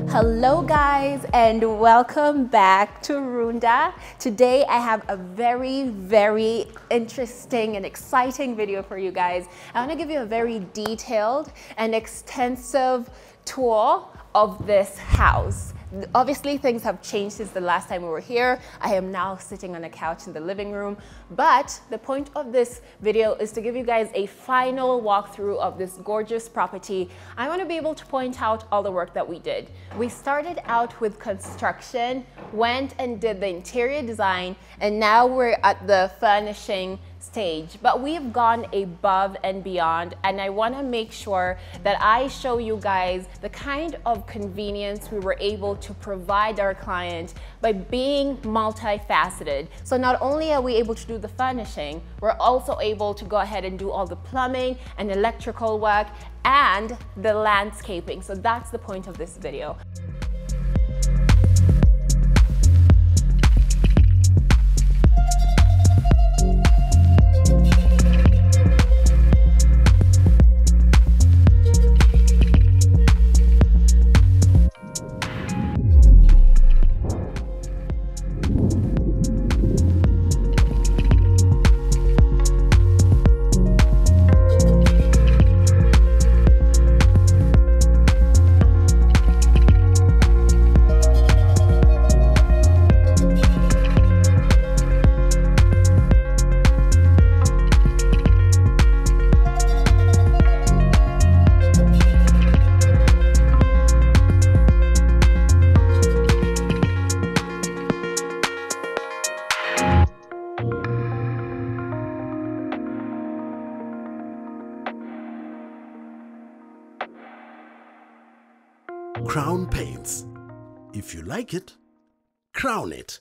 Hello guys, and welcome back to Runda. Today I have a very interesting and exciting video for you guys. I want to give you a very detailed and extensive tour of this house. Obviously things have changed since the last time we were here. I am now sitting on a couch in the living room, but the point of this video is to give you guys a final walkthrough of this gorgeous property. I want to be able to point out all the work that we did. We started out with construction, went and did the interior design, and now we're at the furnishing stage, but we've gone above and beyond, and I want to make sure that I show you guys the kind of convenience we were able to provide our client by being multifaceted. So not only are we able to do the furnishing, we're also able to go ahead and do all the plumbing and electrical work and the landscaping. So that's the point of this video. Crown Paints. If you like it, crown it.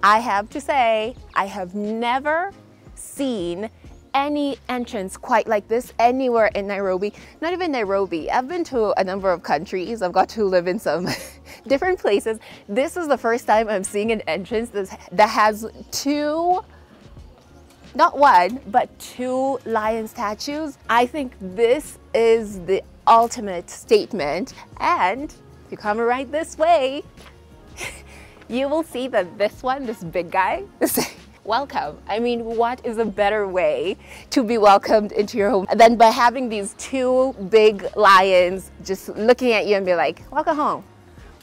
I have to say, I have never seen any entrance quite like this anywhere in Nairobi. Not even Nairobi. I've been to a number of countries. I've got to live in some different places. This is the first time I'm seeing an entrance that has two, not one, but two lion statues. I think this is the ultimate statement, and if you come right this way, you will see that this one, this big guy, is welcome. I mean, what is a better way to be welcomed into your home than by having these two big lions just looking at you and be like, welcome home.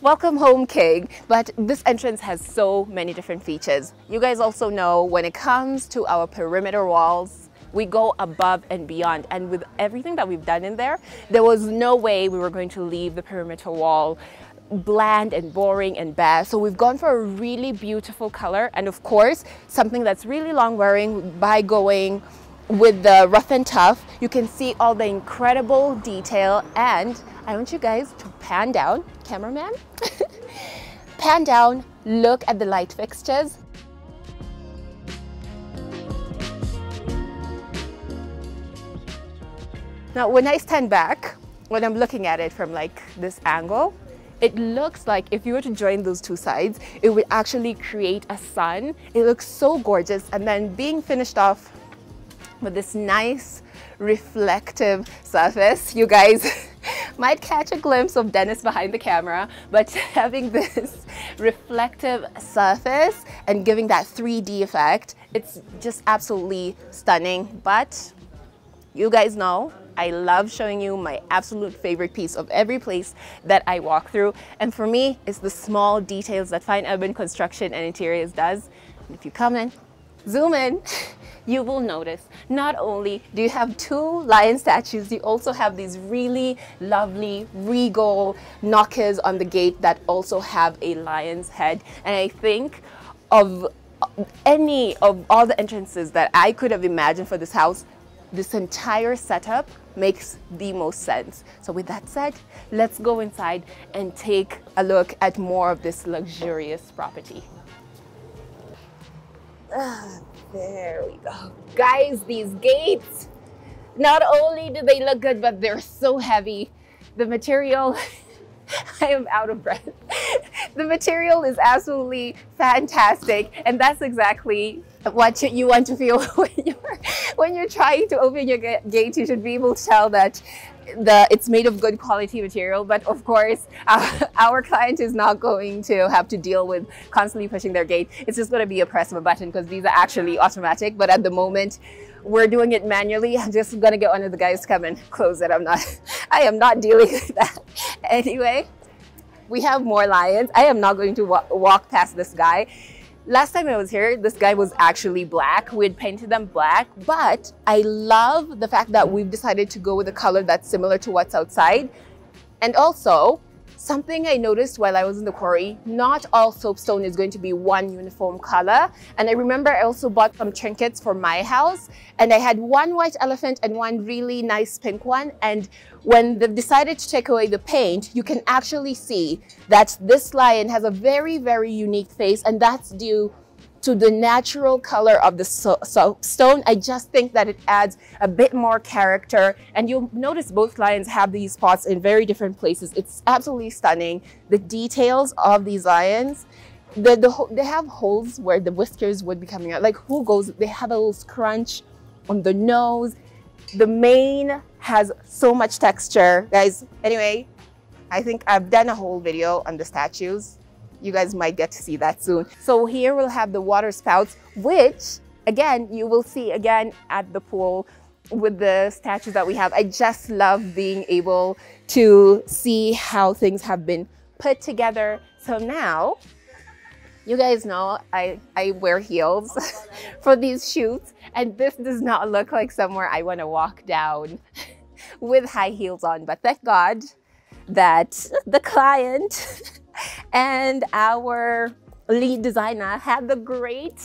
Welcome home, King. But this entrance has so many different features. You guys also know when it comes to our perimeter walls, we go above and beyond, and with everything that we've done in there, there was no way we were going to leave the perimeter wall bland and boring and bad. So we've gone for a really beautiful color, and of course something that's really long wearing by going with the rough and tough. You can see all the incredible detail, and I want you guys to pan down, cameraman, pan down, look at the light fixtures. Now, when I stand back, when I'm looking at it from like this angle, it looks like if you were to join those two sides, it would actually create a sun. It looks so gorgeous, and then being finished off with this nice reflective surface. You guys might catch a glimpse of Dennis behind the camera, but having this reflective surface and giving that 3D effect, it's just absolutely stunning. But you guys know I love showing you my absolute favorite piece of every place that I walk through. And for me, it's the small details that fine urban construction and interiors does. And if you come in, zoom in, you will notice not only do you have two lion statues, you also have these really lovely regal knockers on the gate that also have a lion's head. And I think of any of all the entrances that I could have imagined for this house, this entire setup makes the most sense. So with that said, let's go inside and take a look at more of this luxurious property. There we go. Guys, these gates, not only do they look good, but they're so heavy. The material, I am out of breath. The material is absolutely fantastic, and that's exactly what you want to feel when you're trying to open your gate. You should be able to tell that it's made of good quality material. But of course, our client is not going to have to deal with constantly pushing their gate. It's just going to be a press of a button because these are actually automatic. But at the moment, we're doing it manually. I'm just going to get one of the guys to come and close it. I am not dealing with that. Anyway, we have more lions. I am not going to walk past this guy. Last time I was here, this guy was actually black. We had painted them black, but I love the fact that we've decided to go with a color that's similar to what's outside. And also, something I noticed while I was in the quarry, not all soapstone is going to be one uniform color. And I remember I also bought some trinkets for my house, and I had one white elephant and one really nice pink one. And when they've decided to take away the paint, you can actually see that this lion has a very, very unique face, and that's due to the natural color of the soapstone. I just think that it adds a bit more character, and you'll notice both lions have these spots in very different places. It's absolutely stunning. The details of these lions, they have holes where the whiskers would be coming out. Like, they have a little scrunch on the nose. The mane has so much texture, guys. Anyway, I think I've done a whole video on the statues. You guys might get to see that soon. So here we'll have the water spouts, which again, you will see again at the pool with the statues that we have. I just love being able to see how things have been put together. So now, you guys know I wear heels for these shoots, and this does not look like somewhere I want to walk down with high heels on. But thank God that the client and our lead designer had the great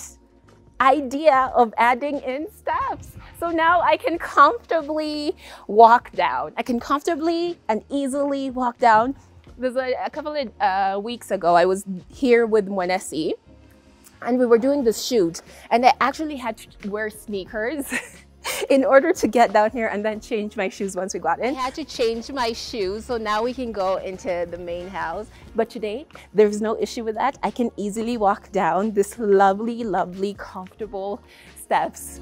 idea of adding in steps. So now I can comfortably walk down. I can comfortably and easily walk down. There's a couple of weeks ago, I was here with Mwanesi, and we were doing this shoot, and I actually had to wear sneakers in order to get down here and then change my shoes once we got in. I had to change my shoes, so now we can go into the main house. But today, there's no issue with that. I can easily walk down this lovely, lovely, comfortable steps.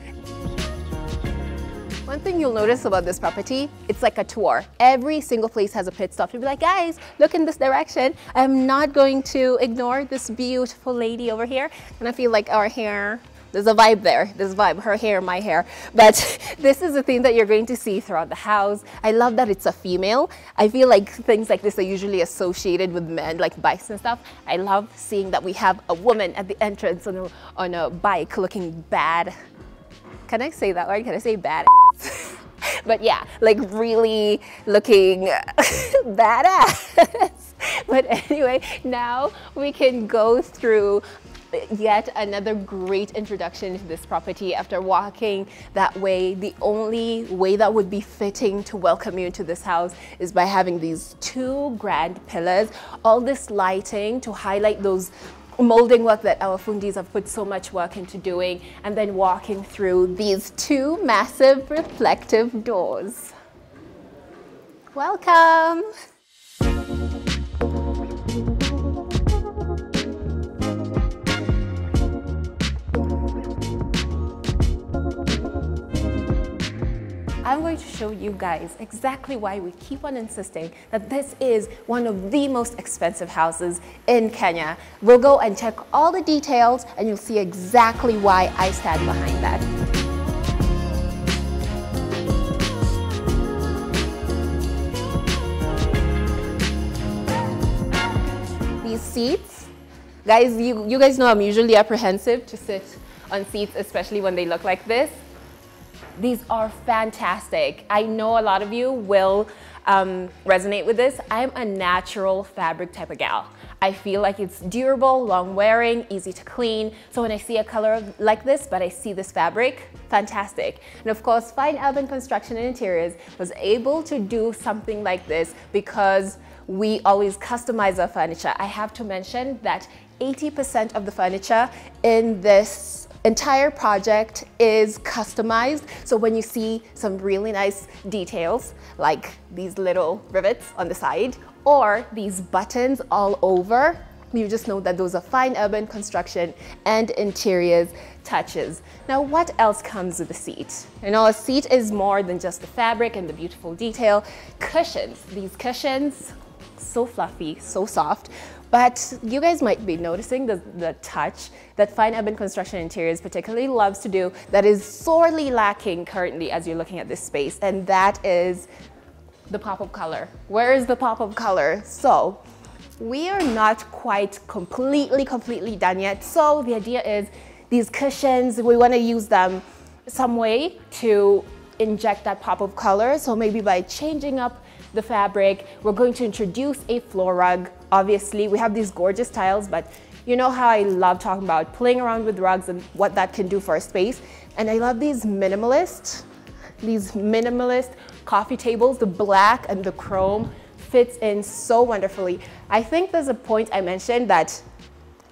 One thing you'll notice about this property, it's like a tour. Every single place has a pit stop to be like, guys, look in this direction. I'm not going to ignore this beautiful lady over here. And I feel like our hair, there's a vibe there. There's a vibe, her hair, my hair. But this is a theme that you're going to see throughout the house. I love that it's a female. I feel like things like this are usually associated with men, like bikes and stuff. I love seeing that we have a woman at the entrance on a bike looking bad. Can I say that word? Can I say bad? But yeah, like really looking badass. But anyway, now we can go through yet another great introduction to this property. After walking that way, the only way that would be fitting to welcome you into this house is by having these two grand pillars, all this lighting to highlight those molding work that our fundis have put so much work into doing, and then walking through these two massive reflective doors. Welcome! I'm going to show you guys exactly why we keep on insisting that this is one of the most expensive houses in Kenya. We'll go and check all the details, and you'll see exactly why I stand behind that. These seats, guys, you guys know I'm usually apprehensive to sit on seats, especially when they look like this. These are fantastic. I know a lot of you will resonate with this. I'm a natural fabric type of gal. I feel like it's durable, long wearing, easy to clean. So when I see a color like this, but I see this fabric, fantastic. And of course, Fine Urban Construction and Interiors was able to do something like this because we always customize our furniture. I have to mention that 80% of the furniture in this entire project is customized. So when you see some really nice details, like these little rivets on the side, or these buttons all over, you just know that those are fine urban construction and interiors touches. Now, what else comes with the seat? You know, a seat is more than just the fabric and the beautiful detail. Cushions, these cushions, so fluffy, so soft. But you guys might be noticing the touch that fine urban construction interiors particularly loves to do that is sorely lacking currently as you're looking at this space, and that is the pop of color. Where is the pop of color? So we are not quite completely done yet. So the idea is these cushions, we want to use them some way to inject that pop of color. So maybe by changing up the fabric, we're going to introduce a floor rug. Obviously, we have these gorgeous tiles, but you know how I love talking about playing around with rugs and what that can do for a space. And I love these minimalist coffee tables. The black and the chrome fits in so wonderfully. I think there's a point I mentioned that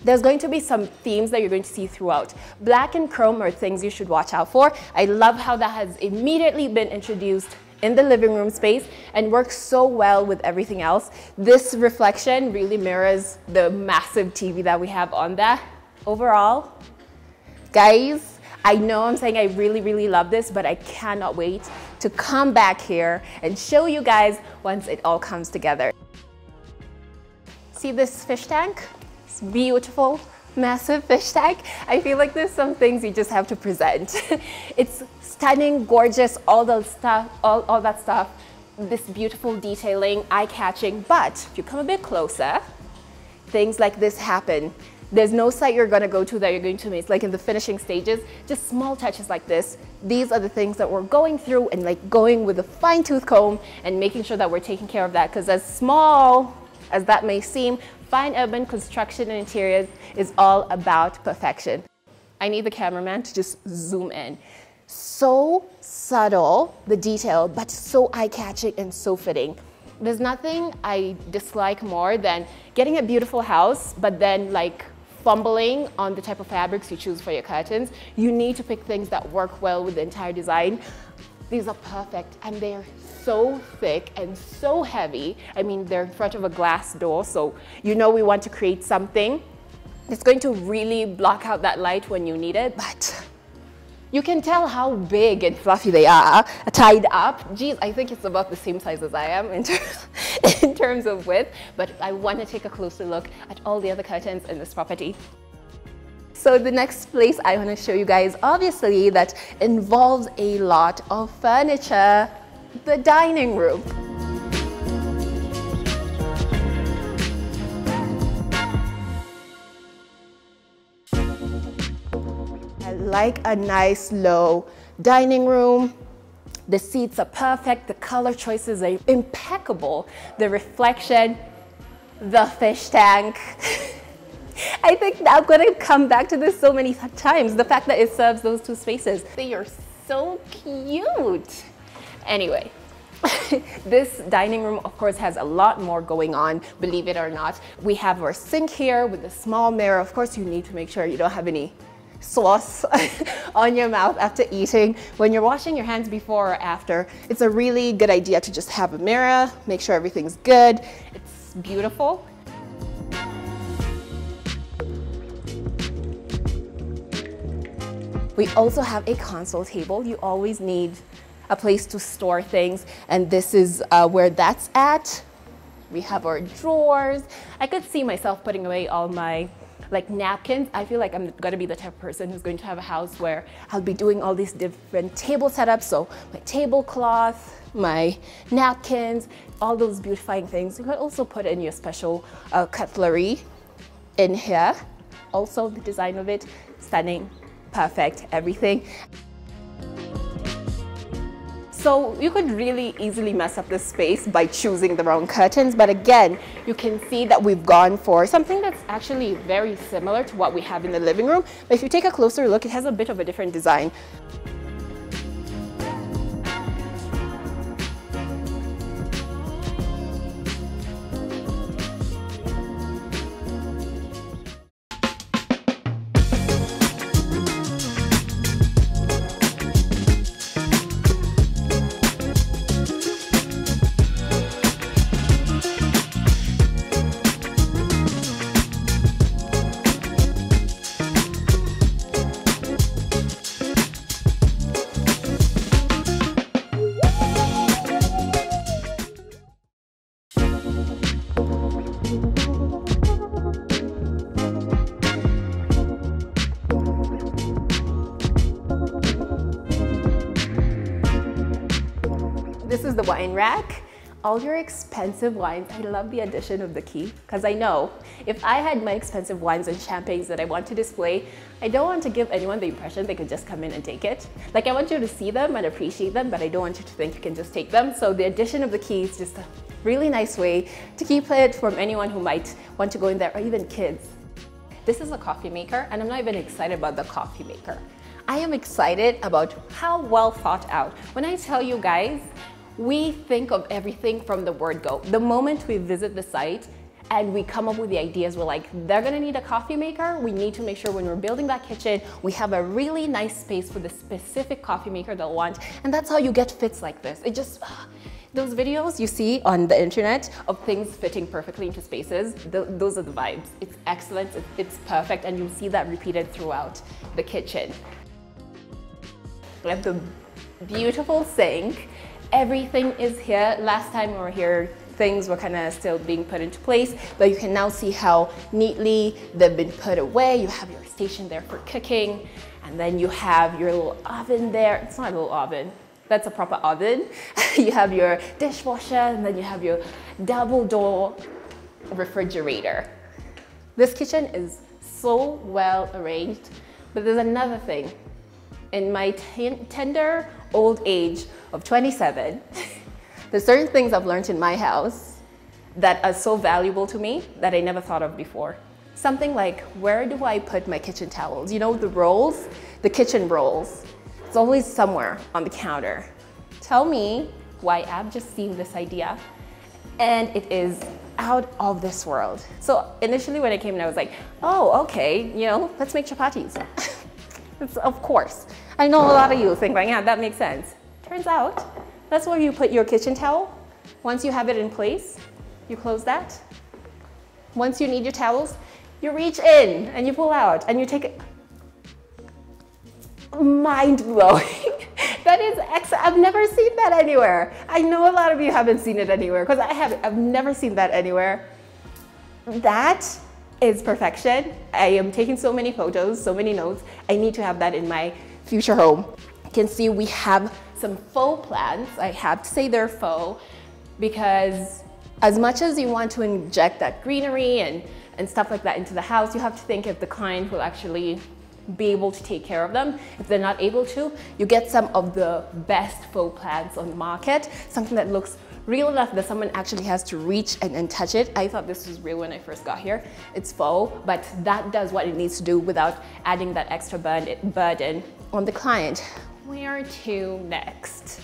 there's going to be some themes that you're going to see throughout. Black and chrome are things you should watch out for. I love how that has immediately been introduced in the living room space and works so well with everything else. This reflection really mirrors the massive TV that we have on that. Overall, guys, I know I'm saying I really love this, but I cannot wait to come back here and show you guys once it all comes together. See this fish tank? It's beautiful, massive fish tank. I feel like there's some things you just have to present. It's stunning, gorgeous, all that stuff, this beautiful detailing, eye-catching, but if you come a bit closer, things like this happen. There's no site you're gonna go to that you're going to miss, like in the finishing stages, just small touches like this. These are the things that we're going through and like going with a fine-tooth comb and making sure that we're taking care of that, because as small as that may seem, fine urban construction and interiors is all about perfection. I need the cameraman to just zoom in. So subtle, the detail, but so eye-catching and so fitting. There's nothing I dislike more than getting a beautiful house, but then like fumbling on the type of fabrics you choose for your curtains. You need to pick things that work well with the entire design. These are perfect, and they're so thick and so heavy. I mean, they're in front of a glass door, so you know we want to create something that's going to really block out that light when you need it, but you can tell how big and fluffy they are, tied up. Geez, I think it's about the same size as I am in terms of width, but I want to take a closer look at all the other curtains in this property. So the next place I want to show you guys, obviously, that involves a lot of furniture, the dining room. Like a nice low dining room. The seats are perfect, the color choices are impeccable, the reflection, the fish tank. I think I'm going to come back to this so many times, the fact that it serves those two spaces. They are so cute. Anyway, this dining room, of course, has a lot more going on, believe it or not. We have our sink here with a small mirror. Of course, you need to make sure you don't have any sauce on your mouth after eating. When you're washing your hands before or after, it's a really good idea to just have a mirror, make sure everything's good. It's beautiful. We also have a console table. You always need a place to store things, and this is where that's at. We have our drawers. I could see myself putting away all my like napkins. I feel like I'm gonna be the type of person who's going to have a house where I'll be doing all these different table setups. So my tablecloth, my napkins, all those beautifying things. You could also put in your special cutlery in here. Also, the design of it, stunning, perfect, everything. So you could really easily mess up this space by choosing the wrong curtains, but again, you can see that we've gone for something that's actually very similar to what we have in the living room. But if you take a closer look, it has a bit of a different design. is the wine rack. All your expensive wines. I love the addition of the key because I know if I had my expensive wines and champagnes that I want to display, I don't want to give anyone the impression they could just come in and take it. Like, I want you to see them and appreciate them, but I don't want you to think you can just take them. So the addition of the key is just a really nice way to keep it from anyone who might want to go in there, or even kids. This is a coffee maker, and I'm not even excited about the coffee maker. I am excited about how well thought out. When I tell you guys, we think of everything from the word go. The moment we visit the site and we come up with the ideas, we're like, they're gonna need a coffee maker. We need to make sure when we're building that kitchen, we have a really nice space for the specific coffee maker they'll want. And that's how you get fits like this. It just, those videos you see on the internet of things fitting perfectly into spaces, those are the vibes. It's excellent, it's perfect, and you'll see that repeated throughout the kitchen. We have the beautiful sink. Everything is here. Last time we were here, things were kind of still being put into place, but you can now see how neatly they've been put away. You have your station there for cooking, and then you have your little oven there. It's not a little oven, that's a proper oven. You have your dishwasher, and then you have your double door refrigerator. This kitchen is so well arranged, but there's another thing. In my tender old age of 27, there's certain things I've learned in my house that are so valuable to me that I never thought of before. Something like, where do I put my kitchen towels? You know, the rolls, the kitchen rolls. It's always somewhere on the counter. Tell me why I've just seen this idea, and it is out of this world. So initially when I came in, I was like, oh, okay, you know, let's make chapatis. Of course. I know a lot of you think like, yeah, that makes sense. Turns out, that's where you put your kitchen towel. Once you have it in place, you close that. Once you need your towels, you reach in and you pull out and you take it. Mind-blowing. That is excellent. I've never seen that anywhere. I know a lot of you haven't seen it anywhere because I've never seen that anywhere. That is perfection. I am taking so many photos, so many notes. I need to have that in my future home. You can see we have some faux plants. I have to say they're faux because as much as you want to inject that greenery and stuff like that into the house, you have to think if the client will actually be able to take care of them. If they're not able to, you get some of the best faux plants on the market, something that looks real enough that someone actually has to reach and touch it. I thought this was real when I first got here. It's faux, but that does what it needs to do without adding that extra burden on the client. Where to next?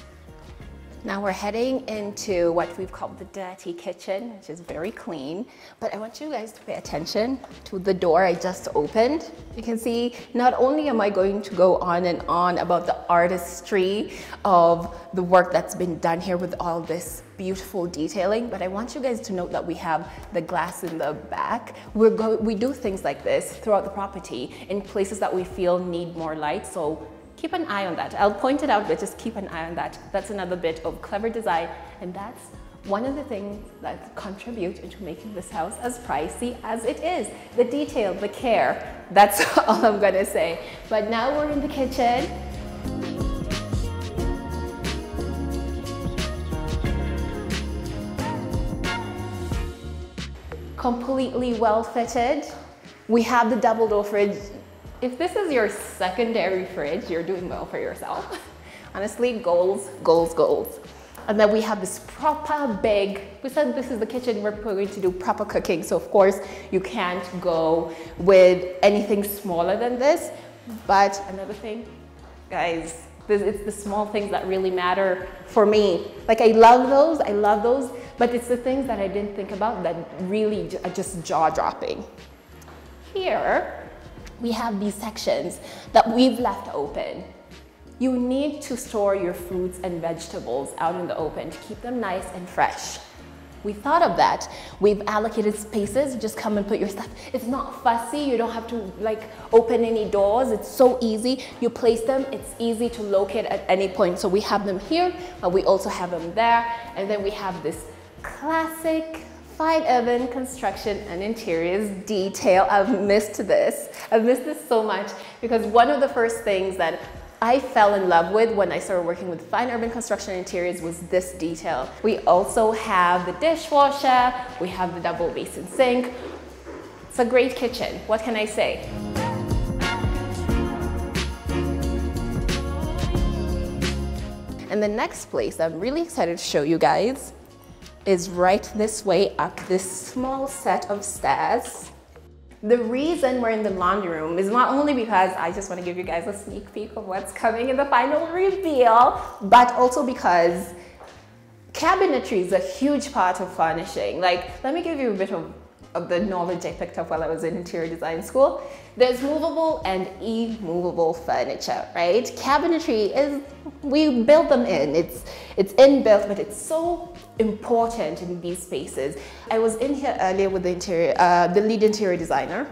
Now we're heading into what we've called the dirty kitchen, which is very clean. But I want you guys to pay attention to the door I just opened. You can see not only am I going to go on and on about the artistry of the work that's been done here with all this beautiful detailing, but I want you guys to note that we have the glass in the back. We do things like this throughout the property in places that we feel need more light. So keep an eye on that. I'll point it out, but just keep an eye on that. That's another bit of clever design, and that's one of the things that contribute into making this house as pricey as it is. The detail, the care, that's all I'm gonna say. But now we're in the kitchen. Completely well fitted. We have the double door fridge. If this is your secondary fridge, you're doing well for yourself. Honestly, goals, goals, goals. And then we have this proper big, we said this is the kitchen where we're going to do proper cooking. So of course you can't go with anything smaller than this. But another thing, guys, it's the small things that really matter for me. Like I love those, but it's the things that I didn't think about that really are just jaw-dropping. Here, we have these sections that we've left open. You need to store your fruits and vegetables out in the open to keep them nice and fresh. We thought of that. We've allocated spaces, just come and put your stuff. It's not fussy, you don't have to like open any doors. It's so easy. You place them, it's easy to locate at any point. So we have them here, but we also have them there. And then we have this classic fine urban construction and interiors detail. I've missed this so much because one of the first things that I fell in love with when I started working with fine urban construction interiors was this detail. We also have the dishwasher, we have the double basin sink. It's a great kitchen, what can I say? And the next place I'm really excited to show you guys is right this way up this small set of stairs. The reason we're in the laundry room is not only because I just want to give you guys a sneak peek of what's coming in the final reveal, but also because cabinetry is a huge part of furnishing. Like, let me give you a bit of the knowledge I picked up while I was in interior design school. There's movable and immovable furniture, right? Cabinetry is, we build them in. It's inbuilt, but it's so important in these spaces. I was in here earlier with the lead interior designer,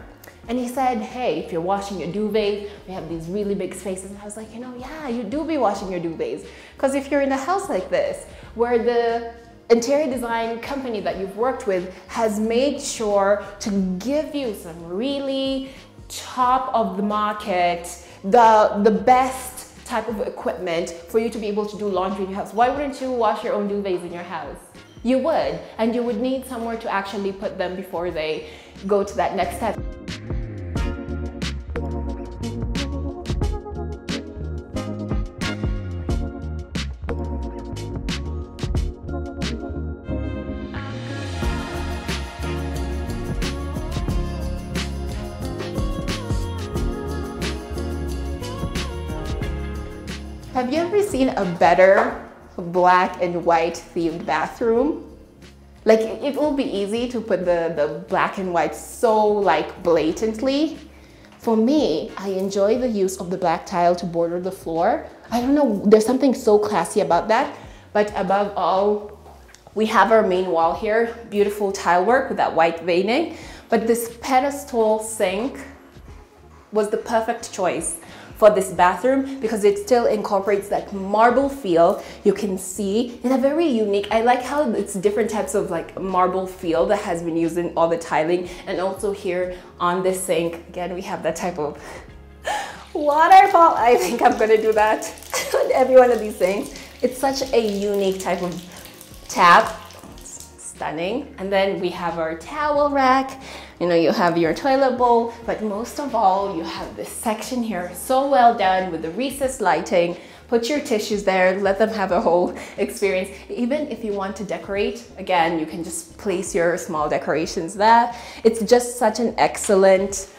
and he said, hey, if you're washing your duvets, we have these really big spaces. And I was like, you know, yeah, you do be washing your duvets. Because if you're in a house like this, where the interior design company that you've worked with has made sure to give you some really top of the market, the best type of equipment for you to be able to do laundry in your house. Why wouldn't you wash your own duvets in your house? You would, and you would need somewhere to actually put them before they go to that next step. Have you ever seen a better black and white themed bathroom? Like, it will be easy to put the black and white so like blatantly. For me, I enjoy the use of the black tile to border the floor. I don't know, there's something so classy about that. But above all, we have our main wall here, beautiful tile work with that white veining. But this pedestal sink was the perfect choice for this bathroom because it still incorporates that marble feel. You can see in a very unique, I like how it's different types of like marble feel that has been used in all the tiling. And also here on this sink, again, we have that type of waterfall. I think I'm gonna do that on every one of these things. It's such a unique type of tap. Stunning. And then we have our towel rack. You know, you have your toilet bowl, but most of all, you have this section here, so well done with the recessed lighting. Put your tissues there, let them have a whole experience. Even if you want to decorate, again, you can just place your small decorations there. It's just such an excellent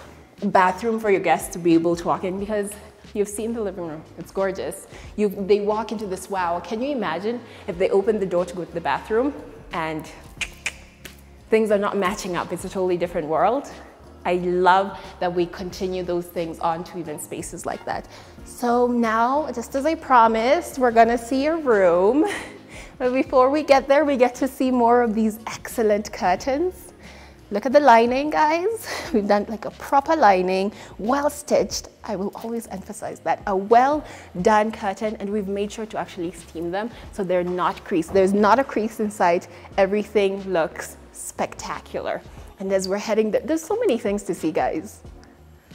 bathroom for your guests to be able to walk in because you've seen the living room, it's gorgeous. They walk into this, wow, can you imagine if they open the door to go to the bathroom and things are not matching up, it's a totally different world. I love that we continue those things on to even spaces like that. So now, just as I promised, we're gonna see your room. But before we get there, we get to see more of these excellent curtains. Look at the lining, guys. We've done like a proper lining, well stitched. I will always emphasize that, a well done curtain, and we've made sure to actually steam them so they're not creased. There's not a crease in sight. Everything looks spectacular. And as we're heading there, there's so many things to see, guys.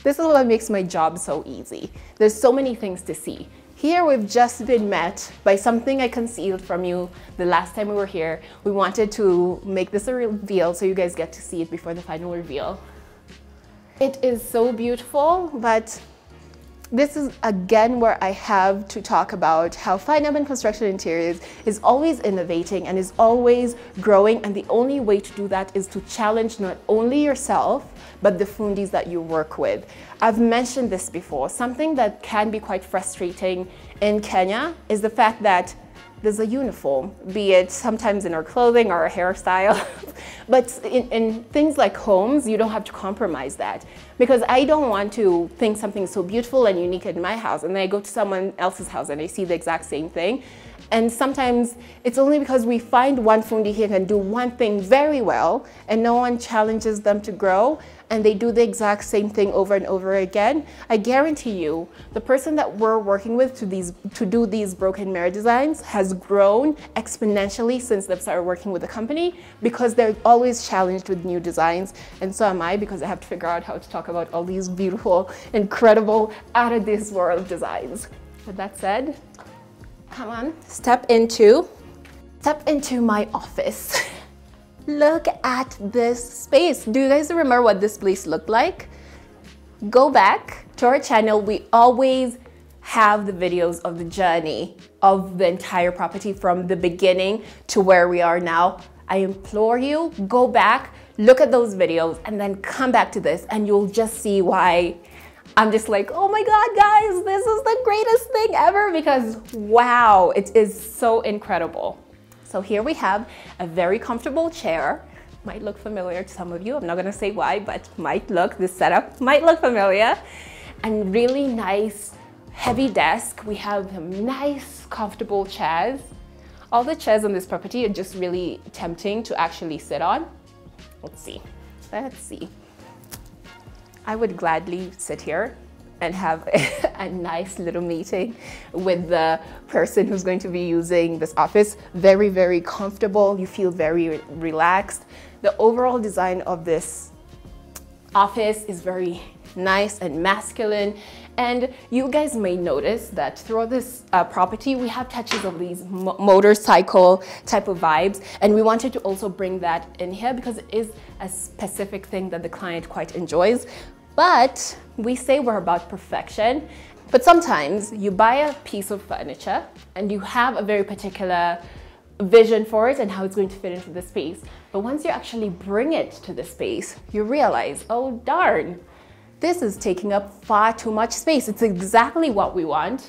This is what makes my job so easy. There's so many things to see. Here we've just been met by something I concealed from you the last time we were here. We wanted to make this a reveal so you guys get to see it before the final reveal. It is so beautiful, but this is again where I have to talk about how fine urban construction interiors is always innovating and is always growing, and the only way to do that is to challenge not only yourself but the fundis that you work with. I've mentioned this before. Something that can be quite frustrating in Kenya is the fact that there's a uniform, be it sometimes in our clothing or our hairstyle. But in things like homes, you don't have to compromise that. Because I don't want to think something so beautiful and unique in my house, and then I go to someone else's house and I see the exact same thing. And sometimes it's only because we find one fundi here can do one thing very well and no one challenges them to grow, and they do the exact same thing over and over again. I guarantee you, the person that we're working with to do these broken mirror designs has grown exponentially since they've started working with the company, because they're always challenged with new designs. And so am I, because I have to figure out how to talk about all these beautiful, incredible, out of this world designs. With that said, come on, step into my office. Look at this space. Do you guys remember what this place looked like? Go back to our channel. We always have the videos of the journey of the entire property from the beginning to where we are now. I implore you, go back, look at those videos, and then come back to this, and you'll just see why I'm just like, oh my God, guys, this is the greatest thing ever, because wow, it is so incredible. So here we have a very comfortable chair. Might look familiar to some of you. I'm not gonna say why, but this setup might look familiar. And really nice, heavy desk. We have nice, comfortable chairs. All the chairs on this property are just really tempting to actually sit on. Let's see. I would gladly sit here and have a nice little meeting with the person who's going to be using this office. Very, very comfortable. You feel very relaxed. The overall design of this office is very nice and masculine. And you guys may notice that throughout this property, we have touches of these motorcycle type of vibes. And we wanted to also bring that in here because it is a specific thing that the client quite enjoys. But we say we're about perfection. But sometimes you buy a piece of furniture and you have a very particular vision for it and how it's going to fit into the space. But once you actually bring it to the space, you realize, oh darn, this is taking up far too much space. It's exactly what we want.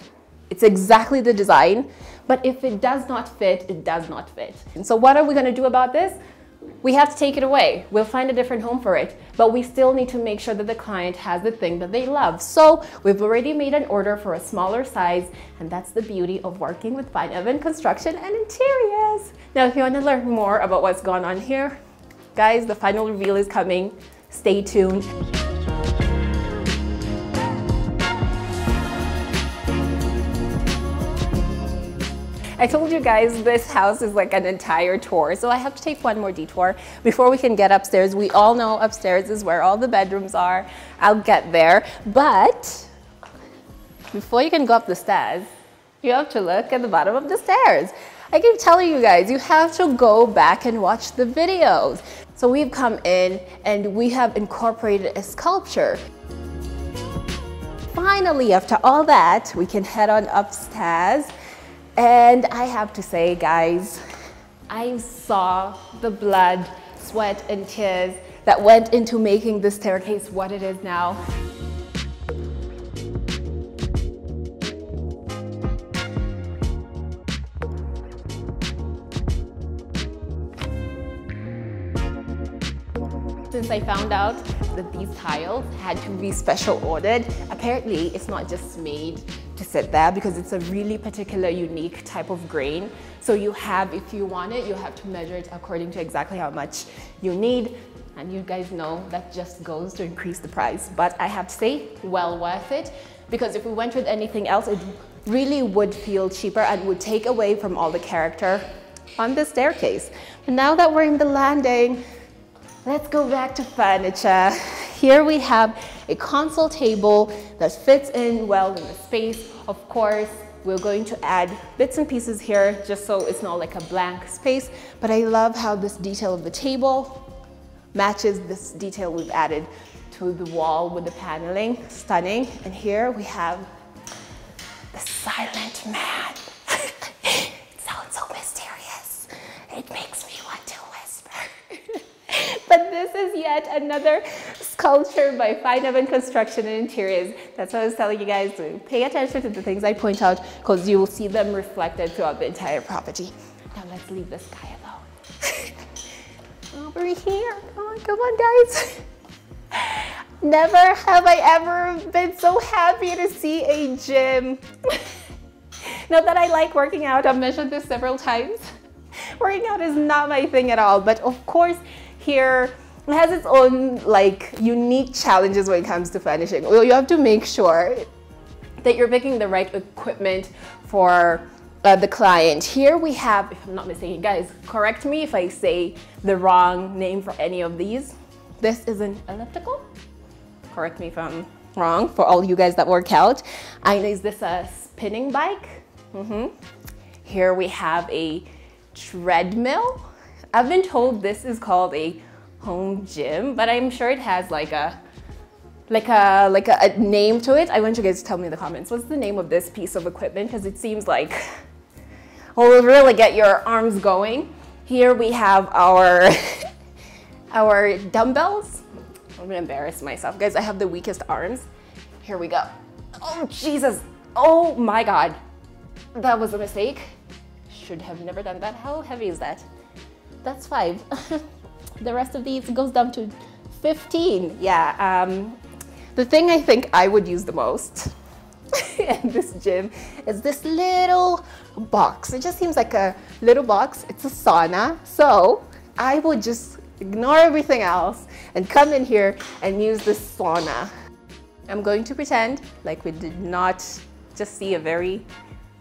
It's exactly the design. But if it does not fit, it does not fit. And so what are we going to do about this? We have to take it away. We'll find a different home for it, but we still need to make sure that the client has the thing that they love. So we've already made an order for a smaller size, and that's the beauty of working with Fine Urban Construction and Interiors. Now, if you want to learn more about what's going on here, guys, the final reveal is coming. Stay tuned. I told you guys this house is like an entire tour, so I have to take one more detour before we can get upstairs. We all know upstairs is where all the bedrooms are. I'll get there, but before you can go up the stairs, you have to look at the bottom of the stairs. I keep telling you guys, you have to go back and watch the videos. So we've come in and we have incorporated a sculpture. Finally, after all that, we can head on upstairs. And I have to say, guys, I saw the blood, sweat, and tears that went into making this staircase what it is now. Since I found out that these tiles had to be special ordered, apparently it's not just made to sit there because it's a really particular, unique type of grain. So you have, if you want it, you have to measure it according to exactly how much you need. And you guys know that just goes to increase the price. But I have to say, well worth it, because if we went with anything else, it really would feel cheaper and would take away from all the character on the staircase. But now that we're in the landing, let's go back to furniture. Here we have a console table that fits in well in the space. Of course, we're going to add bits and pieces here just so it's not like a blank space. But I love how this detail of the table matches this detail we've added to the wall with the paneling. Stunning. And here we have the silent man. It sounds so mysterious. It makes me want to whisper. But this is yet another sculpture by Fine Urban Construction and Interiors. That's what I was telling you guys to pay attention to the things I point out, because you will see them reflected throughout the entire property. Now let's leave this guy alone. Over here. Come on, guys. Never have I ever been so happy to see a gym. Not that I like working out. I've mentioned this several times. Working out is not my thing at all, but of course, here it has its own like unique challenges when it comes to furnishing. Well, you have to make sure that you're picking the right equipment for the client. Here we have, if I'm not mistaken, guys, correct me if I say the wrong name for any of these. This is an elliptical. Correct me if I'm wrong for all you guys that work out. Is this a spinning bike? Here we have a treadmill. I've been told this is called a home gym, but I'm sure it has like a name to it. I want you guys to tell me in the comments, what's the name of this piece of equipment? Because it seems like will really get your arms going. Here we have our our dumbbells. I'm gonna embarrass myself, guys. I have the weakest arms. Here we go. Oh Jesus! Oh my God, that was a mistake. Should have never done that. How heavy is that? That's 5. The rest of these goes down to 15. Yeah. The thing I think I would use the most in this gym is this little box. It just seems like a little box. It's a sauna. So I would just ignore everything else and come in here and use this sauna. I'm going to pretend like we did not just see a very,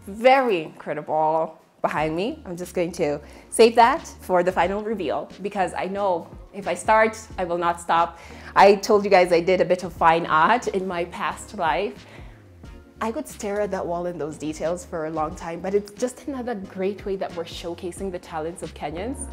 very incredible wall behind me. I'm just going to save that for the final reveal because I know if I start, I will not stop. I told you guys I did a bit of fine art in my past life. I could stare at that wall and those details for a long time, but it's just another great way that we're showcasing the talents of Kenyans.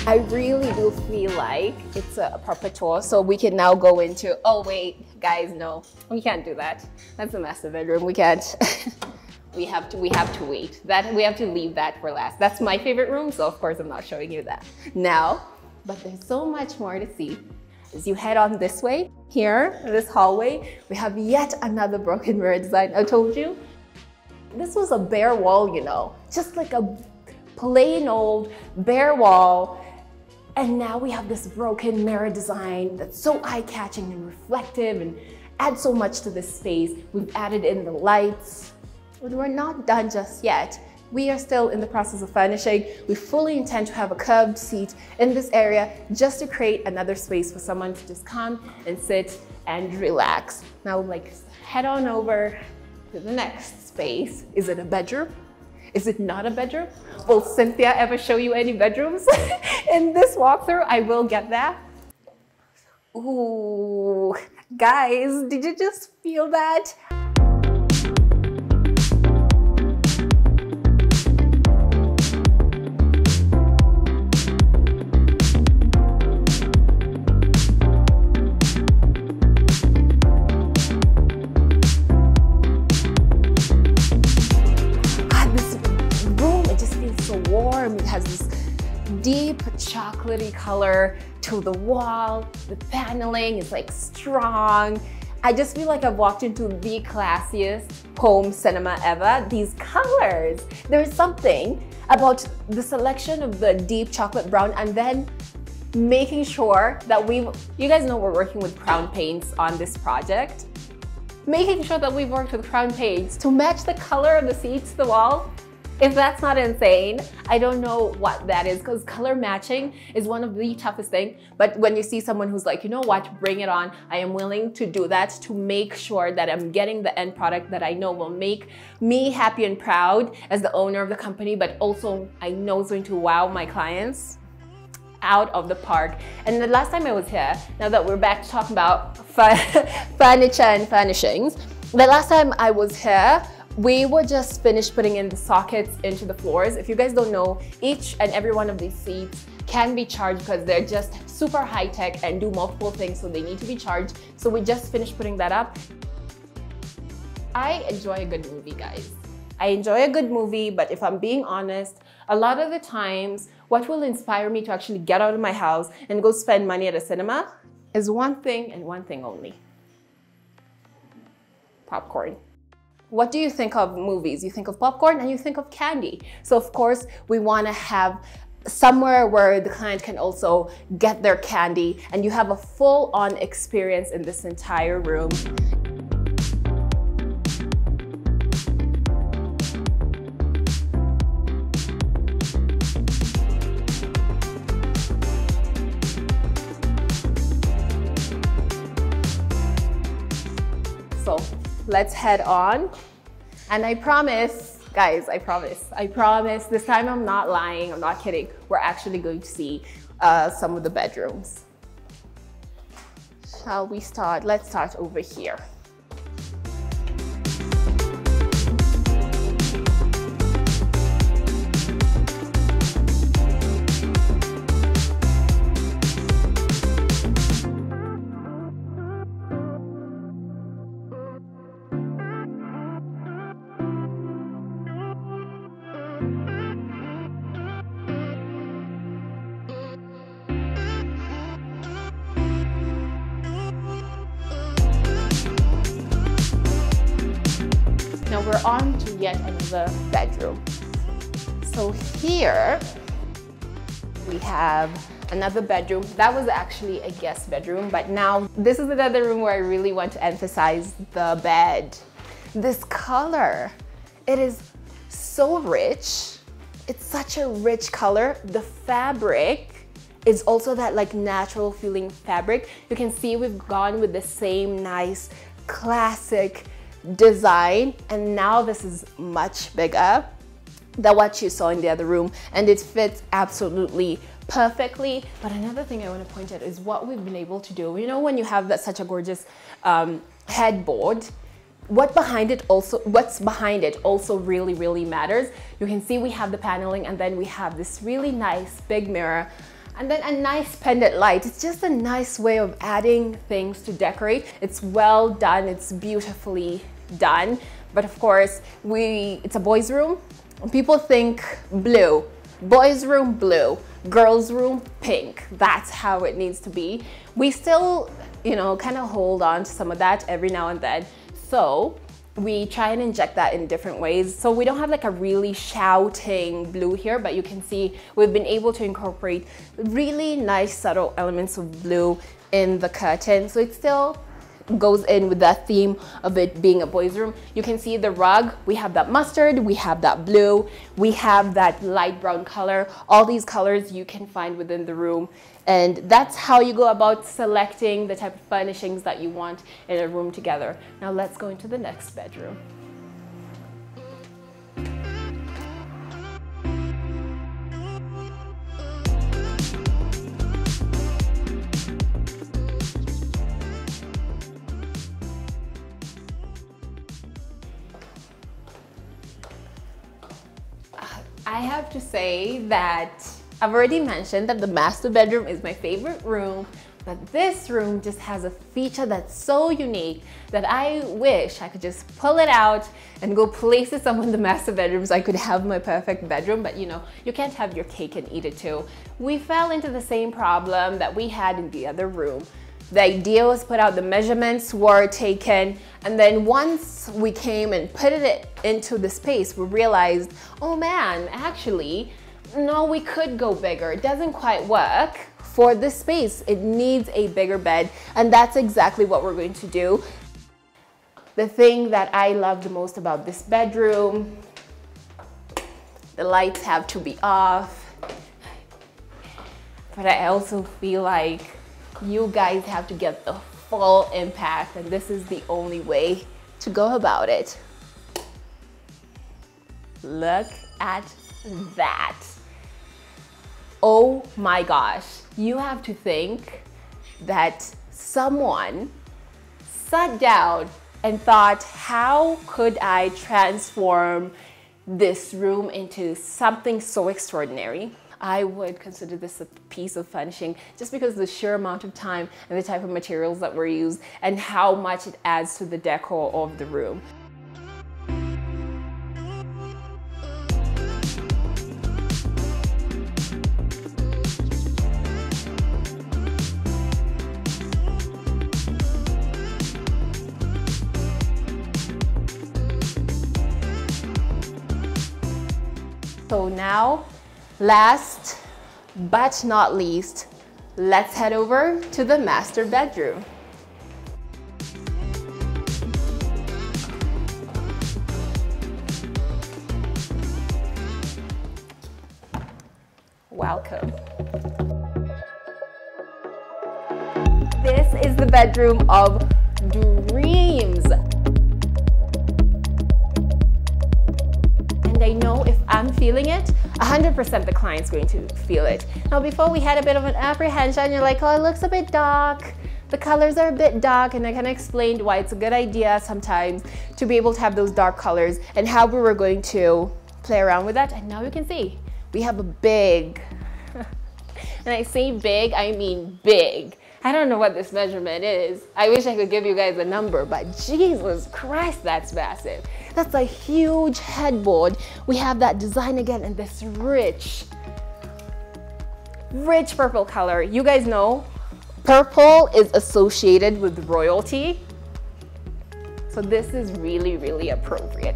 I really do feel like it's a proper tour, so we can now go into, oh wait, guys, no, we can't do that. That's a master bedroom, we can't. we have to wait. We have to leave that for last. That's my favorite room, so of course I'm not showing you that now. But there's so much more to see. As you head on this way, here, this hallway, we have yet another broken mirror design. I told you, this was a bare wall, you know, just like a plain old bare wall. And now we have this broken mirror design that's so eye-catching and reflective and adds so much to this space. We've added in the lights, but we're not done just yet. We are still in the process of furnishing. We fully intend to have a curved seat in this area just to create another space for someone to just come and sit and relax. Now, like, head on over to the next space. Is it a bedroom? Is it not a bedroom? Will Cynthia ever show you any bedrooms in this walkthrough? I will get that. Ooh, guys, did you just feel that? It has this deep chocolatey color to the wall. The paneling is like strong. I just feel like I've walked into the classiest home cinema ever. These colors, there's something about the selection of the deep chocolate brown and then making sure that you guys know we're working with Crown Paints on this project. Making sure that we've worked with Crown Paints to match the color of the seats to the wall. If that's not insane, I don't know what that is, because color matching is one of the toughest things. But when you see someone who's like, you know what, bring it on, I am willing to do that to make sure that I'm getting the end product that I know will make me happy and proud as the owner of the company, but also I know it's going to wow my clients out of the park. And the last time I was here, now that we're back to talking about furniture and furnishings, the last time I was here, we were just finished putting in the sockets into the floors. If you guys don't know, each and every one of these seats can be charged because they're just super high tech and do multiple things, so they need to be charged. So we just finished putting that up. I enjoy a good movie, guys. I enjoy a good movie, but if I'm being honest, a lot of the times, what will inspire me to actually get out of my house and go spend money at a cinema is one thing and one thing only: popcorn. What do you think of movies? You think of popcorn and you think of candy. So of course, we want to have somewhere where the client can also get their candy and you have a full-on experience in this entire room. let's head on. And I promise, guys, I promise, this time I'm not lying, I'm not kidding. We're actually going to see some of the bedrooms. Shall we start? Let's start over here. Now we're on to yet another bedroom. So here we have another bedroom. That was actually a guest bedroom, but now this is another room where I really want to emphasize the bed. This color, it is so rich. It's such a rich color. The fabric is also that like natural feeling fabric. You can see we've gone with the same nice classic design, and now this is much bigger than what you saw in the other room, and it fits absolutely perfectly. But another thing I want to point out is what we've been able to do. You know, when you have that such a gorgeous headboard, what's behind it also really matters. You can see we have the paneling, and then we have this really nice big mirror, and then a nice pendant light. It's just a nice way of adding things to decorate. It's well done, it's beautifully done. But of course, it's a boys' room. People think blue. Boys' room, blue. Girls' room, pink. That's how it needs to be. We still, you know, kind of hold on to some of that every now and then. So we try and inject that in different ways. So we don't have like a really shouting blue here, but you can see we've been able to incorporate really nice subtle elements of blue in the curtain. So it still goes in with that theme of it being a boys' room. You can see the rug, we have that mustard, we have that blue, we have that light brown color. All these colors you can find within the room. And that's how you go about selecting the type of furnishings that you want in a room together. Now let's go into the next bedroom. I have to say that I've already mentioned that the master bedroom is my favorite room, but this room just has a feature that's so unique that I wish I could just pull it out and go place it somewhere in the master bedroom so I could have my perfect bedroom. But you know, you can't have your cake and eat it too. We fell into the same problem that we had in the other room. The idea was put out, the measurements were taken, and then once we came and put it into the space, we realized, oh man, actually, no, we could go bigger. It doesn't quite work for this space. It needs a bigger bed, and that's exactly what we're going to do. The thing that I love the most about this bedroom, the lights have to be off, but I also feel like you guys have to get the full impact, and this is the only way to go about it. Look at that. Oh my gosh. You have to think that someone sat down and thought, how could I transform this room into something so extraordinary? I would consider this a piece of furnishing just because of the sheer amount of time and the type of materials that were used and how much it adds to the decor of the room. So now, last but not least, let's head over to the master bedroom. Welcome. This is the bedroom of dreams. I know if I'm feeling it, 100% the client's going to feel it. Now, before we had a bit of an apprehension, you're like, oh, it looks a bit dark. The colors are a bit dark, and I kind of explained why it's a good idea sometimes to be able to have those dark colors and how we were going to play around with that. And now you can see we have a big, and I say big, I mean big. I don't know what this measurement is. I wish I could give you guys a number, but Jesus Christ, that's massive. That's a huge headboard. We have that design again in this rich purple color. You guys know purple is associated with royalty. So this is really, really appropriate.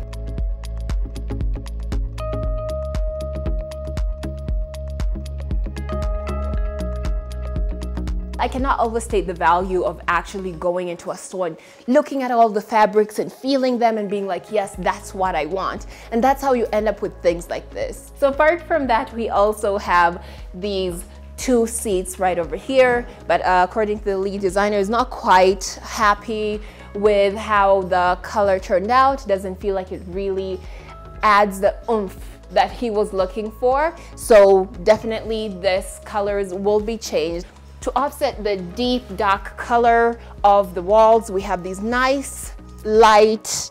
I cannot overstate the value of actually going into a store and looking at all the fabrics and feeling them and being like, yes, that's what I want. And that's how you end up with things like this. So apart from that, we also have these 2 seats right over here, but according to the lead designer, is not quite happy with how the color turned out. Doesn't feel like it really adds the oomph that he was looking for. So definitely this colors will be changed. To offset the deep dark color of the walls, we have these nice light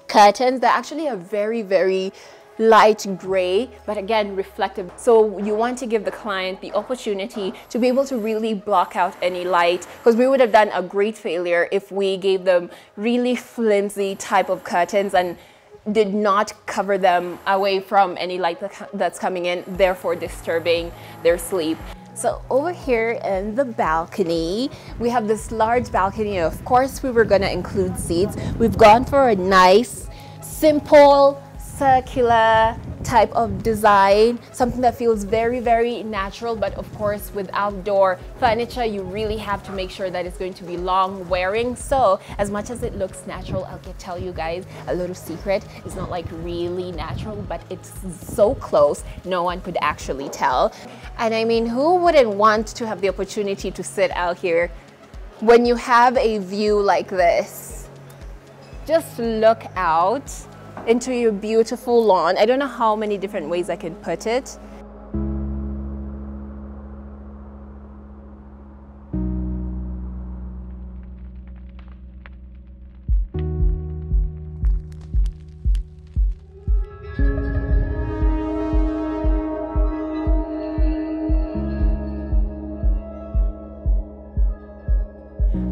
curtains that actually are very, very light gray, but again reflective. So you want to give the client the opportunity to be able to really block out any light, because we would have done a great failure if we gave them really flimsy type of curtains and did not cover them away from any light that's coming in, therefore disturbing their sleep. So over here in the balcony, we have this large balcony. Of course, we were gonna include seats. We've gone for a nice, simple, circular type of design, something that feels very, very natural, but of course with outdoor furniture, you really have to make sure that it's going to be long wearing. So as much as it looks natural, I'll tell you guys a little secret. It's not like really natural, but it's so close, no one could actually tell. And I mean, who wouldn't want to have the opportunity to sit out here when you have a view like this? Just look out into your beautiful lawn. I don't know how many different ways I can put it.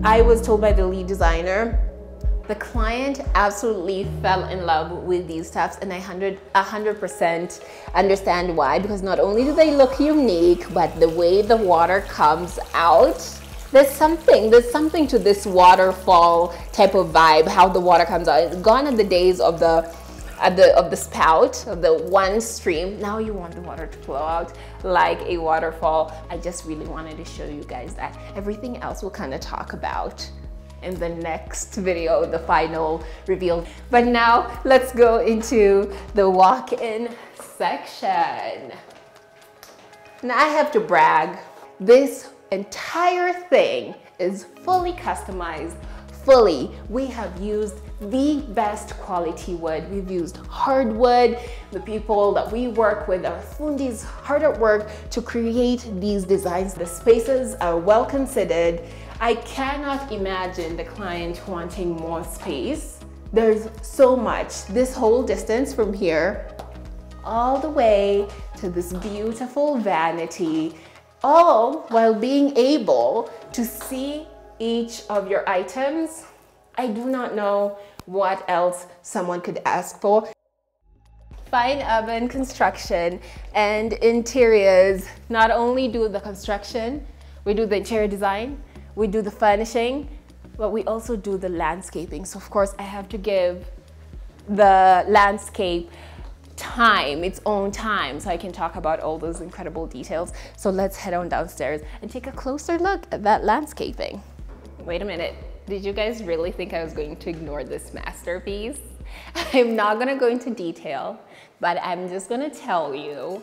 I was told by the lead designer, the client absolutely fell in love with these tufts, and I 100% understand why, because not only do they look unique, but the way the water comes out, there's something to this waterfall type of vibe, how the water comes out. It's gone are the days of the spout, of the one stream. Now you want the water to flow out like a waterfall. I just really wanted to show you guys that. Everything else we'll kind of talk about in the next video, the final reveal. But now let's go into the walk-in section. Now I have to brag. This entire thing is fully customized. Fully. We have used the best quality wood. We've used hardwood. The people that we work with are fundis hard at work to create these designs. The spaces are well considered. I cannot imagine the client wanting more space. There's so much. This whole distance from here all the way to this beautiful vanity, all while being able to see each of your items. I do not know what else someone could ask for. Fine urban construction and interiors. Not only do the construction, we do the interior design, we do the furnishing, but we also do the landscaping. So of course I have to give the landscape time, its own time, so I can talk about all those incredible details. So let's head on downstairs and take a closer look at that landscaping. Wait a minute, did you guys really think I was going to ignore this masterpiece? I'm not gonna go into detail, but I'm just gonna tell you,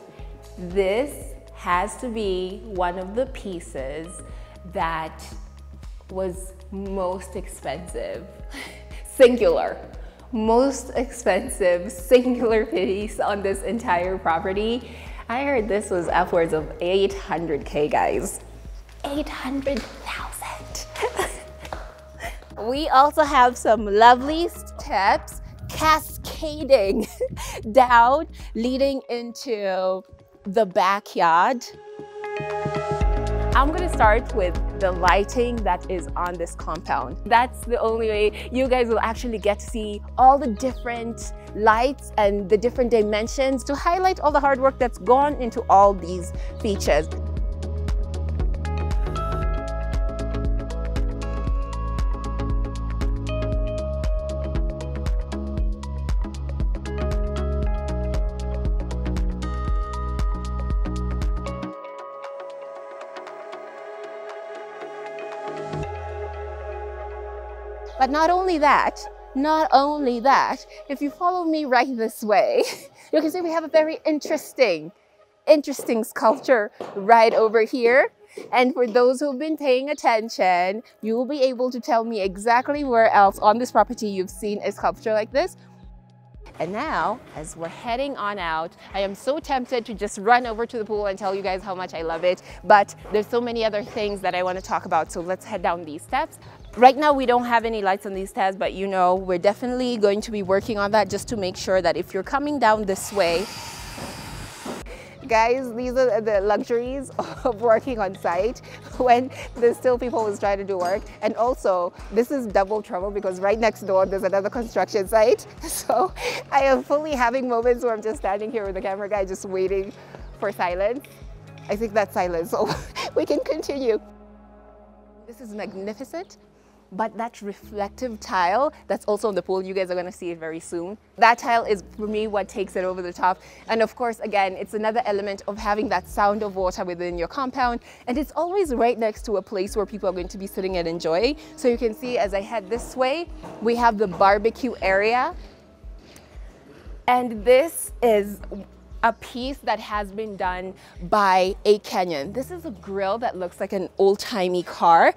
this has to be one of the pieces that was most expensive, singular, most expensive singular piece on this entire property. I heard this was upwards of 800K, guys. 800,000. We also have some lovely steps cascading down, leading into the backyard. I'm gonna start with the lighting that is on this compound. That's the only way you guys will actually get to see all the different lights and the different dimensions to highlight all the hard work that's gone into all these features. But not only that, if you follow me right this way, you can see we have a very interesting sculpture right over here. And for those who've been paying attention, you will be able to tell me exactly where else on this property you've seen a sculpture like this. And now, as we're heading on out, I am so tempted to just run over to the pool and tell you guys how much I love it. But there's so many other things that I want to talk about, so let's head down these steps. Right now, we don't have any lights on these steps, but you know, we're definitely going to be working on that just to make sure that if you're coming down this way, guys, these are the luxuries of working on site when there's still people who's trying to do work. And also, this is double trouble because right next door, there's another construction site. So I am fully having moments where I'm just standing here with the camera guy just waiting for silence. I think that's silence, so we can continue. This is magnificent. But that reflective tile that's also in the pool, you guys are gonna see it very soon. That tile is, for me, what takes it over the top. And of course, again, it's another element of having that sound of water within your compound. And it's always right next to a place where people are going to be sitting and enjoying. So you can see as I head this way, we have the barbecue area. And this is a piece that has been done by a Kenyan. This is a grill that looks like an old-timey car.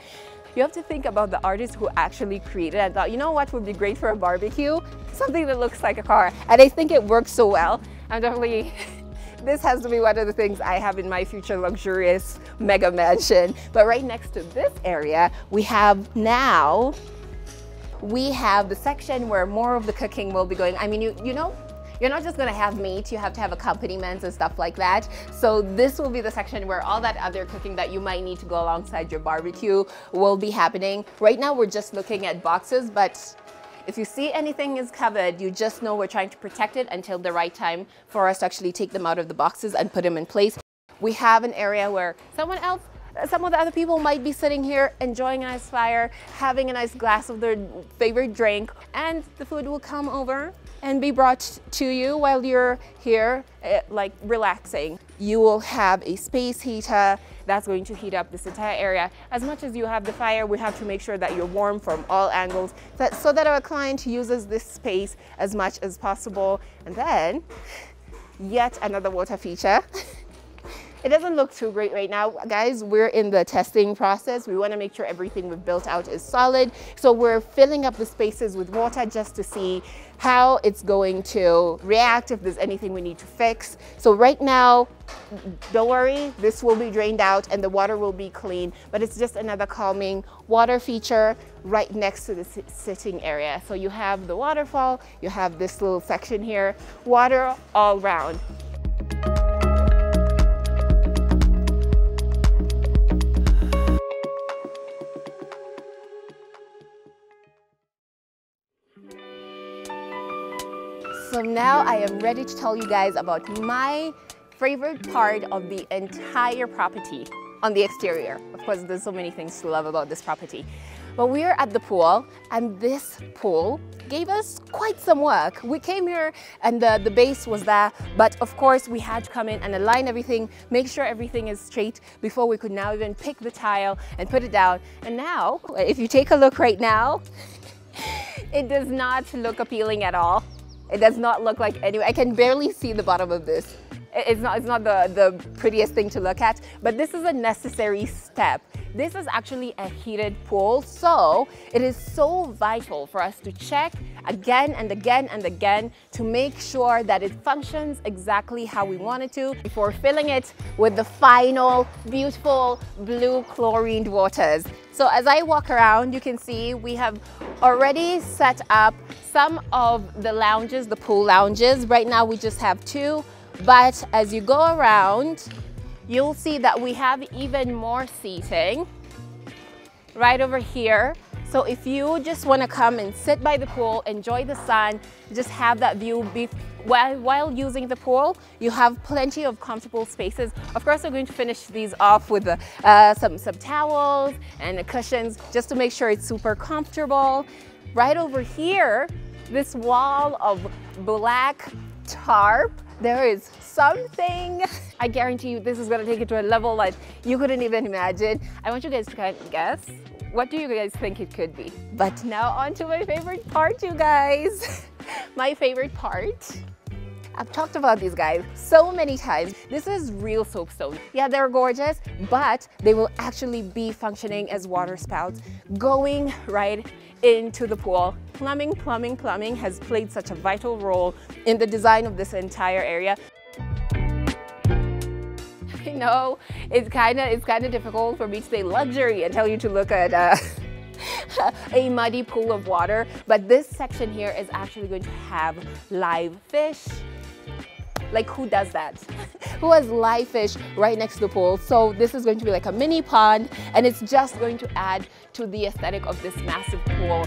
You have to think about the artist who actually created it and thought, you know what would be great for a barbecue? Something that looks like a car. And I think it works so well. I'm definitely, this has to be one of the things I have in my future luxurious mega mansion. But right next to this area, we have the section where more of the cooking will be going. I mean, you know, you're not just gonna have meat, you have to have accompaniments and stuff like that. So this will be the section where all that other cooking that you might need to go alongside your barbecue will be happening. Right now, we're just looking at boxes, but if you see anything is covered, you just know we're trying to protect it until the right time for us to actually take them out of the boxes and put them in place. We have an area where some of the other people might be sitting here enjoying a nice fire, having a nice glass of their favorite drink, and the food will come over and be brought to you while you're here, like relaxing. You will have a space heater that's going to heat up this entire area. As much as you have the fire, we have to make sure that you're warm from all angles so that our client uses this space as much as possible. And then, yet another water feature. It doesn't look too great right now, guys. We're in the testing process. We want to make sure everything we've built out is solid. So we're filling up the spaces with water just to see how it's going to react, if there's anything we need to fix. So right now, don't worry, this will be drained out and the water will be clean, but it's just another calming water feature right next to the sitting area. So you have the waterfall, you have this little section here, water all around. So now I am ready to tell you guys about my favorite part of the entire property on the exterior. Of course, there's so many things to love about this property. But we are at the pool, and this pool gave us quite some work. We came here and the base was there, but of course we had to come in and align everything, make sure everything is straight before we could now even pick the tile and put it down. And now, if you take a look right now, it does not look appealing at all. It does not look like any, I can barely see the bottom of this. It's not the prettiest thing to look at, but this is a necessary step. This is actually a heated pool, so it is so vital for us to check again and again and again to make sure that it functions exactly how we want it to before filling it with the final beautiful blue chlorined waters. So as I walk around, you can see we have already set up some of the lounges, the pool lounges. Right now we just have 2, but as you go around, you'll see that we have even more seating right over here. So if you just want to come and sit by the pool, enjoy the sun, just have that view while using the pool, you have plenty of comfortable spaces. Of course, we're going to finish these off with some towels and the cushions just to make sure it's super comfortable. Right over here, this wall of black tarp, there is something. I guarantee you this is going to take it to a level that you couldn't even imagine. I want you guys to kind of guess. What do you guys think it could be? But now on to my favorite part, you guys. My favorite part. I've talked about these guys so many times. This is real soapstone. Yeah, they're gorgeous, but they will actually be functioning as water spouts going right into the pool. Plumbing has played such a vital role in the design of this entire area. I know it's kind of difficult for me to say luxury and tell you to look at a muddy pool of water, but this section here is actually going to have live fish. Like, who does that? Who has live fish right next to the pool? So this is going to be like a mini pond, and it's just going to add to the aesthetic of this massive pool.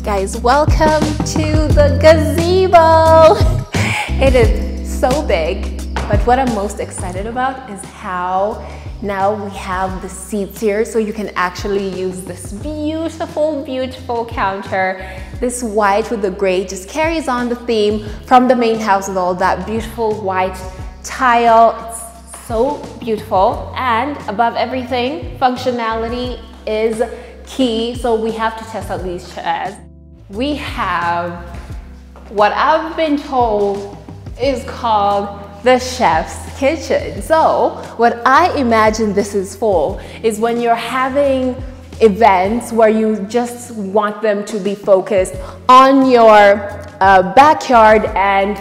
Guys, welcome to the gazebo. It is so big. But what I'm most excited about is how now we have the seats here, so you can actually use this beautiful, beautiful counter. This white with the gray just carries on the theme from the main house with all that beautiful white tile. It's so beautiful, and above everything, functionality is key. So we have to test out these chairs. We have what I've been told is called the chef's kitchen. So what I imagine this is for is when you're having events where you just want them to be focused on your backyard and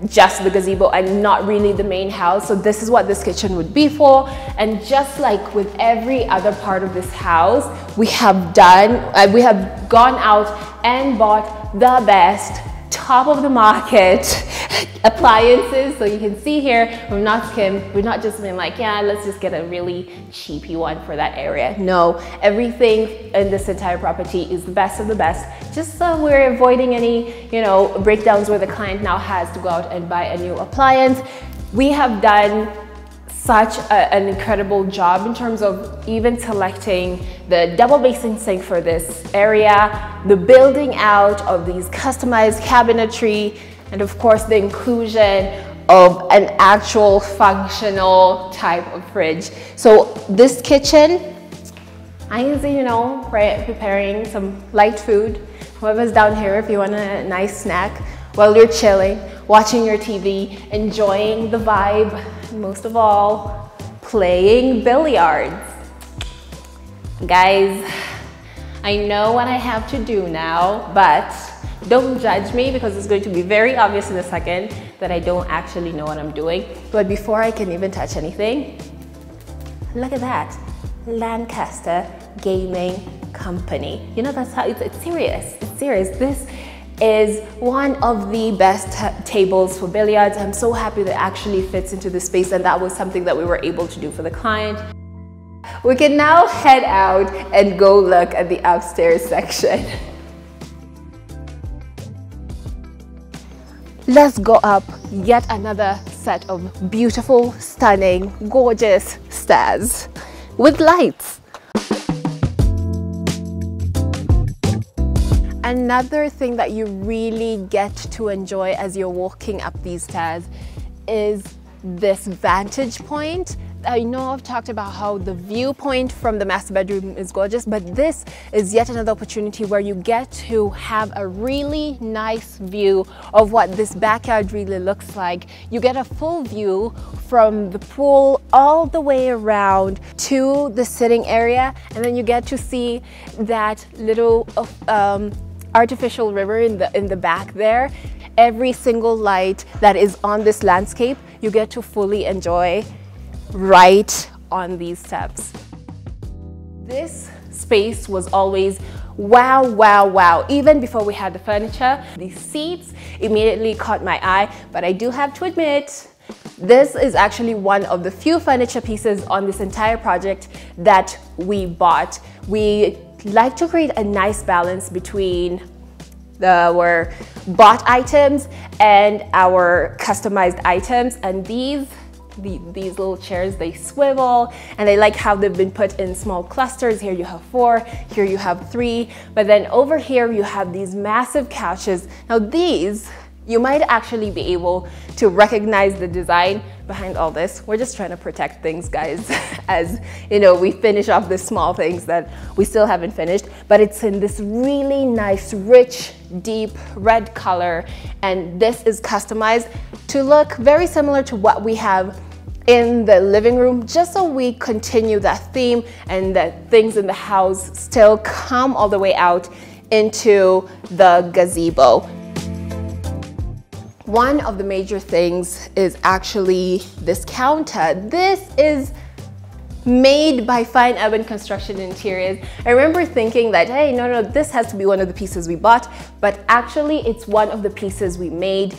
just the gazebo and not really the main house. So this is what this kitchen would be for. And just like with every other part of this house, we have gone out and bought the best top of the market appliances. So you can see here, we've not skimmed. We've not just been like, yeah, let's just get a really cheapy one for that area. No, everything in this entire property is the best of the best. Just so we're avoiding any, breakdowns where the client now has to go out and buy a new appliance. We have done such an incredible job in terms of even selecting the double basin sink for this area, the building out of these customized cabinetry, and of course the inclusion of an actual functional type of fridge. So this kitchen, I can see, preparing some light food. Whoever's down here, if you want a nice snack while you're chilling, watching your TV, enjoying the vibe, most of all, playing billiards. Guys, I know what I have to do now, but don't judge me because it's going to be very obvious in a second that I don't actually know what I'm doing. But before I can even touch anything, look at that. Lancaster Gaming Company. That's how it's serious. It's serious. This is one of the best tables for billiards. I'm so happy that it actually fits into the space, and that was something that we were able to do for the client. We can now head out and go look at the upstairs section. Let's go up yet another set of beautiful, stunning, gorgeous stairs with lights. Another thing that you really get to enjoy as you're walking up these stairs is this vantage point I know I've talked about how the viewpoint from the master bedroom is gorgeous, but this is yet another opportunity where you get to have a really nice view of what this backyard really looks like. You get a full view from the pool all the way around to the sitting area, and then you get to see that little artificial river in the back there. Every single light that is on this landscape, you get to fully enjoy right on these steps. This space was always wow, wow, wow. Even before we had the furniture, these seats immediately caught my eye, but I do have to admit, this is actually one of the few furniture pieces on this entire project that we bought. We like to create a nice balance between our bought items and our customized items, and these little chairs, they swivel, and I like how they've been put in small clusters. Here you have 4, here you have 3, but then over here you have these massive couches. Now these, you might actually be able to recognize the design behind all this. We're just trying to protect things, guys, as you know, we finish off the small things that we still haven't finished, but it's in this really nice, rich, deep red color, and this is customized to look very similar to what we have in the living room, just so we continue that theme and that things in the house still come all the way out into the gazebo. One of the major things is actually this counter. This is made by Fine Urban Construction Interiors. I remember thinking that, hey, no, this has to be one of the pieces we bought, but actually it's one of the pieces we made.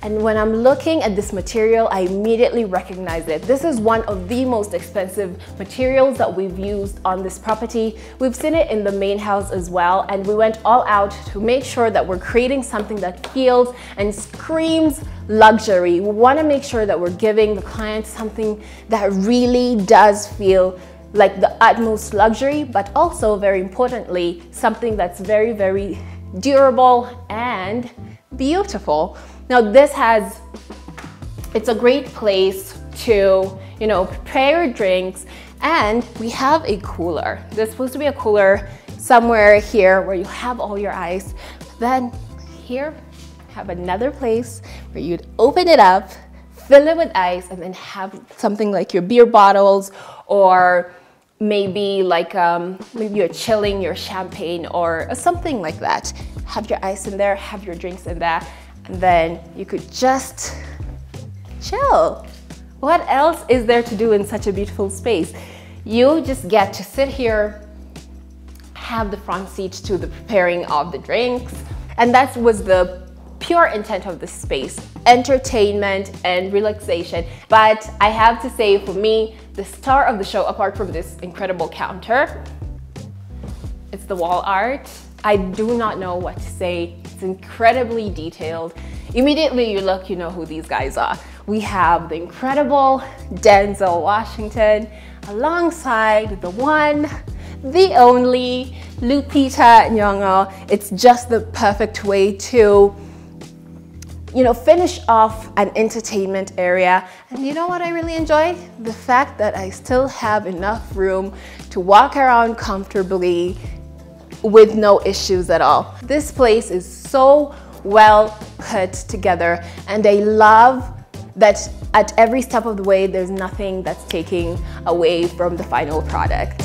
And when I'm looking at this material, I immediately recognize it. This is one of the most expensive materials that we've used on this property. We've seen it in the main house as well, and we went all out to make sure that we're creating something that feels and screams luxury. We want to make sure that we're giving the client something that really does feel like the utmost luxury, but also, very importantly, something that's very, very durable and beautiful. Now it's a great place to, you know, prepare your drinks, and we have a cooler. There's supposed to be a cooler somewhere here where you have all your ice. Then here, have another place where you'd open it up, fill it with ice, and then have something like your beer bottles, or maybe like maybe you're chilling your champagne or something like that. Have your ice in there, have your drinks in there, and then you could just chill. What else is there to do in such a beautiful space? You just get to sit here, have the front seat to the preparing of the drinks, and that was the pure intent of the space, entertainment and relaxation. But I have to say, for me, the star of the show, apart from this incredible counter, it's the wall art. I do not know what to say. It's incredibly detailed. Immediately you look, you know who these guys are. We have the incredible Denzel Washington alongside the one, the only Lupita Nyong'o. It's just the perfect way to, you know, finish off an entertainment area. And you know what I really enjoy? The fact that I still have enough room to walk around comfortably with no issues at all. This place is so well put together, and I love that at every step of the way, there's nothing that's taking away from the final product.